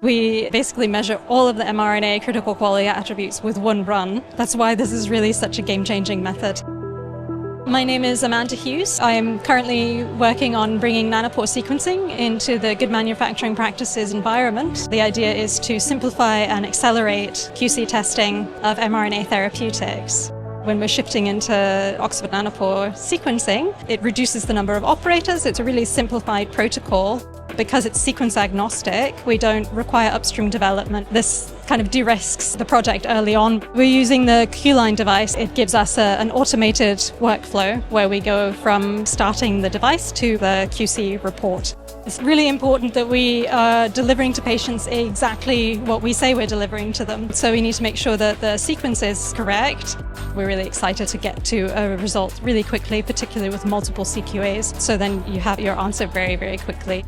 We basically measure all of the mRNA critical quality attributes with one run. That's why this is really such a game-changing method. My name is Amanda Hughes. I'm currently working on bringing nanopore sequencing into the good manufacturing practices environment. The idea is to simplify and accelerate QC testing of mRNA therapeutics. When we're shifting into Oxford Nanopore sequencing, it reduces the number of operators. It's a really simplified protocol. Because it's sequence-agnostic, we don't require upstream development. This kind of de-risks the project early on. We're using the Q-line device. It gives us an automated workflow where we go from starting the device to the QC report. It's really important that we are delivering to patients exactly what we say we're delivering to them. So we need to make sure that the sequence is correct. We're really excited to get to a result really quickly, particularly with multiple CQAs. So then you have your answer very, very quickly.